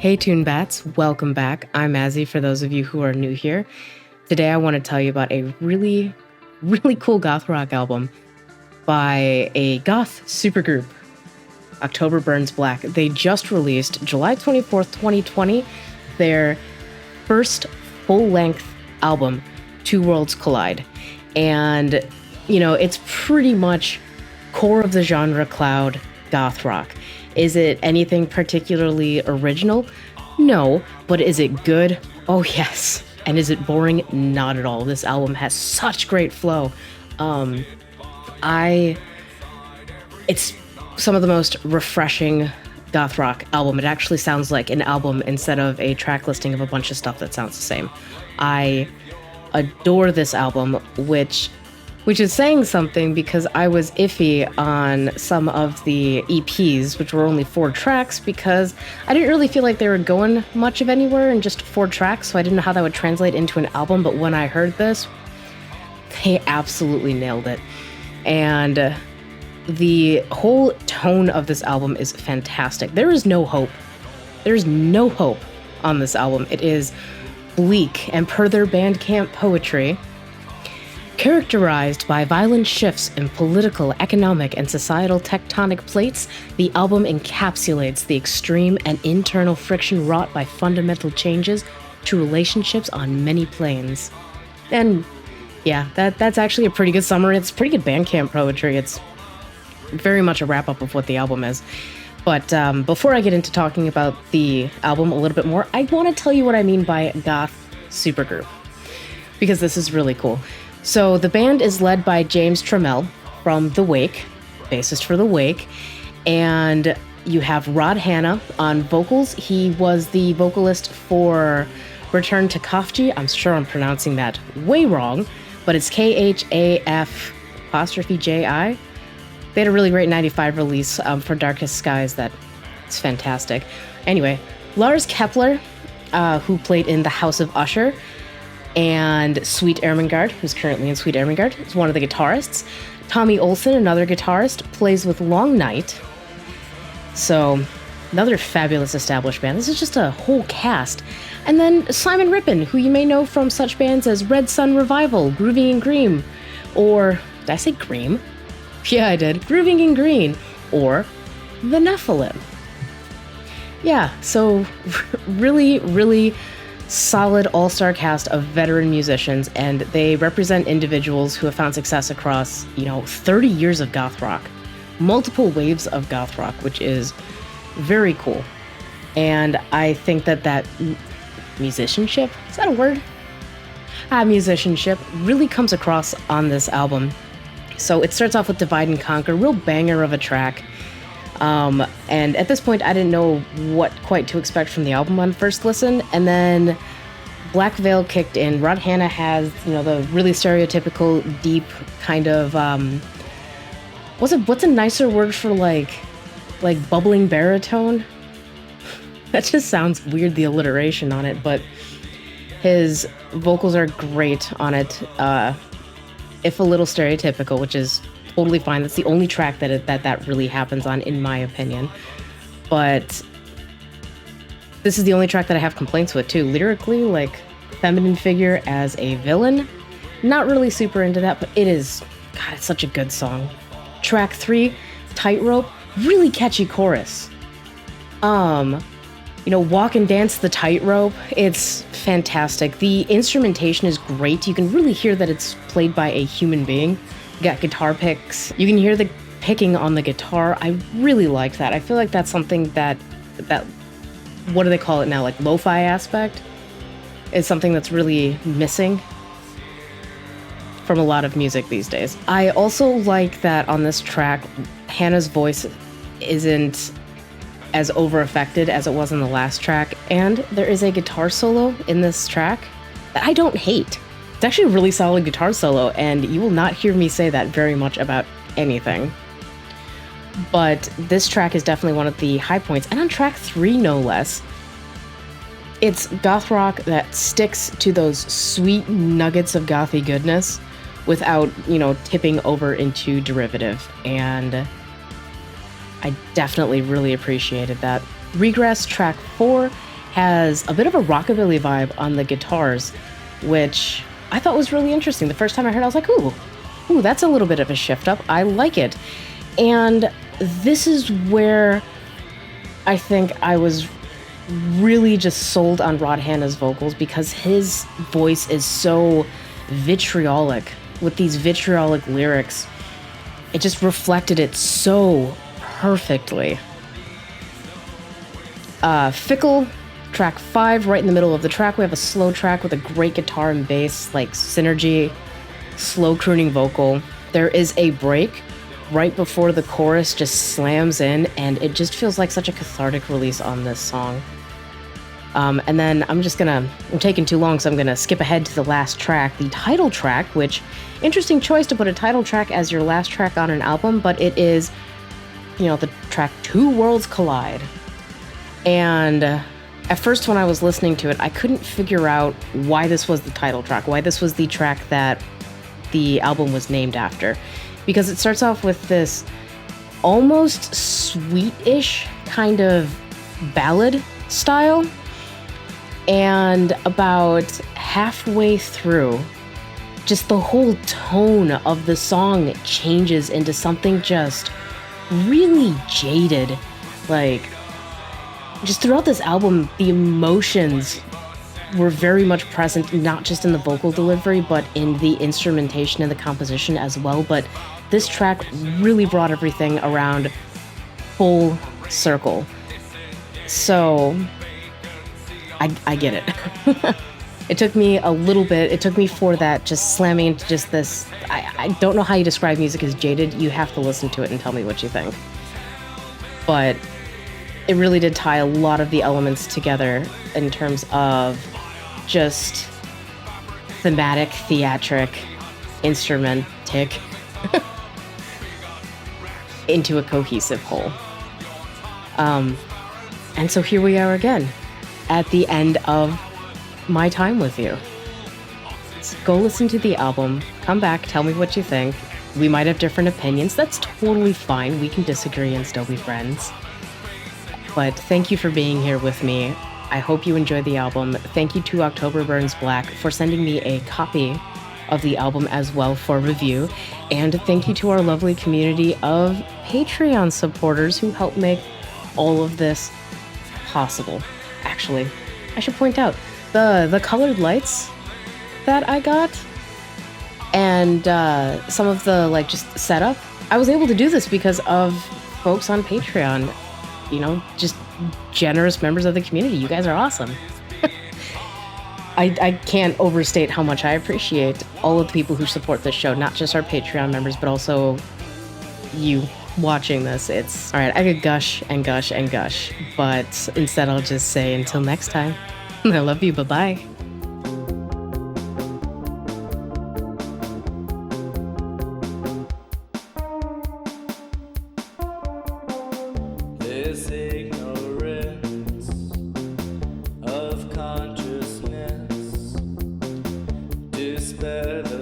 Hey Toon Bats, welcome back. I'm Azzy for those of you who are new here. Today I want to tell you about a really cool goth rock album by a goth supergroup, October Burns Black. They just released July 24th, 2020, their first full-length album, Two Worlds Collide. And, it's pretty much core of the genre cloud goth rock. Is it anything particularly original? No. But is it good? Oh, yes. And is it boring? Not at all. This album has such great flow. It's some of the most refreshing goth rock album. It actually sounds like an album instead of a track listing of a bunch of stuff that sounds the same. I adore this album, which is saying something because I was iffy on some of the EPs, which were only 4 tracks, because I didn't really feel like they were going much of anywhere in just 4 tracks, so I didn't know how that would translate into an album. But when I heard this, they absolutely nailed it. And the whole tone of this album is fantastic. There is no hope. There's no hope on this album. It is bleak, and per their Bandcamp poetry, characterized by violent shifts in political, economic, and societal tectonic plates, the album encapsulates the extreme and internal friction wrought by fundamental changes to relationships on many planes. And yeah, that's actually a pretty good summary. It's pretty good Bandcamp poetry. It's very much a wrap-up of what the album is. But before I get into talking about the album a little bit more, I want to tell you what I mean by goth supergroup, because this is really cool. So the band is led by James Trammell from The Wake, bassist for The Wake, and you have Rod Hanna on vocals. He was the vocalist for Return to Kafji. I'm sure I'm pronouncing that way wrong, but it's KHAF''Ji. They had a really great 95 release for Darkest Skies it's fantastic. Anyway, Lars Kepler, who played in The House of Usher, and Sweet Ermengarde, who's currently in Sweet Ermengarde, is one of the guitarists. Tommy Olsen, another guitarist, plays with Long Night. So, another fabulous established band. This is just a whole cast. And then Simon Rippin, who you may know from such bands as Red Sun Revival, Grooving in Green, or, did I say Green? Yeah, I did. Grooving in Green, or The Nephilim. Yeah, so really solid all-star cast of veteran musicians, and they represent individuals who have found success across, 30 years of goth rock, multiple waves of goth rock, which is very cool. And I think that musicianship, is that a word? Musicianship really comes across on this album. So it starts off with Divide and Conquer, real banger of a track. And at this point, I didn't know what quite to expect from the album on first listen. And then Black Veil kicked in. Rod Hanna has, the really stereotypical, deep kind of, what's a nicer word for like bubbling baritone? That just sounds weird, the alliteration on it, but his vocals are great on it. If a little stereotypical, which is totally fine. That's the only track that really happens on, in my opinion. But this is the only track that I have complaints with, too. Lyrically, feminine figure as a villain. Not really super into that, but it's such a good song. Track 3, Tightrope, really catchy chorus. Walk and Dance the Tightrope, it's fantastic. The instrumentation is great. You can really hear that it's played by a human being. You got guitar picks. You can hear the picking on the guitar. I really like that. I feel like that's something that what do they call it now? Lo-fi aspect is something that's really missing from a lot of music these days. I also like that on this track, Hannah's voice isn't as over-affected as it was in the last track, and there is a guitar solo in this track that I don't hate. It's actually a really solid guitar solo, and you will not hear me say that very much about anything. But this track is definitely one of the high points, and on track 3, no less, it's goth rock that sticks to those sweet nuggets of gothy goodness without, tipping over into derivative, and I definitely really appreciated that. Regress track 4 has a bit of a rockabilly vibe on the guitars, which I thought was really interesting. The first time I heard it, I was like, ooh, that's a little bit of a shift up. I like it. And this is where I think I was really just sold on Rod Hanna's vocals, because his voice is so vitriolic with these vitriolic lyrics. It just reflected it so perfectly. Fickle, track 5, right in the middle of the track, we have a slow track with a great guitar and bass, like synergy, slow crooning vocal. There is a break right before the chorus just slams in, and it just feels like such a cathartic release on this song. And then I'm taking too long, so I'm gonna skip ahead to the last track, the title track, which, interesting choice to put a title track as your last track on an album, but it is, the track Two Worlds Collide. And at first when I was listening to it, I couldn't figure out why this was the title track, why this was the track that the album was named after. Because it starts off with this almost sweet-ish kind of ballad style. And about halfway through, just the whole tone of the song changes into something just really jaded. Like, just throughout this album, the emotions were very much present, not just in the vocal delivery, but in the instrumentation and the composition as well. But this track really brought everything around full circle. So I get it. It took me a little bit. It took me for that, just slamming into just this. I don't know how you describe music as jaded. You have to listen to it and tell me what you think. But it really did tie a lot of the elements together in terms of just thematic, theatric, instrumentic into a cohesive whole. And so here we are again at the end of my time with you. So go listen to the album, come back, tell me what you think. We might have different opinions. That's totally fine. We can disagree and still be friends. But thank you for being here with me. I hope you enjoyed the album. Thank you to October Burns Black for sending me a copy of the album as well for review. And thank you to our lovely community of Patreon supporters who help make all of this possible. Actually, I should point out the colored lights that I got and some of the just setup. I was able to do this because of folks on Patreon, just generous members of the community. You guys are awesome. I can't overstate how much I appreciate all of the people who support this show, not just our Patreon members, but also you watching this. It's all right. I could gush and gush and gush, but instead I'll just say until next time. I love you. Bye-bye. This ignorance of consciousness to spare the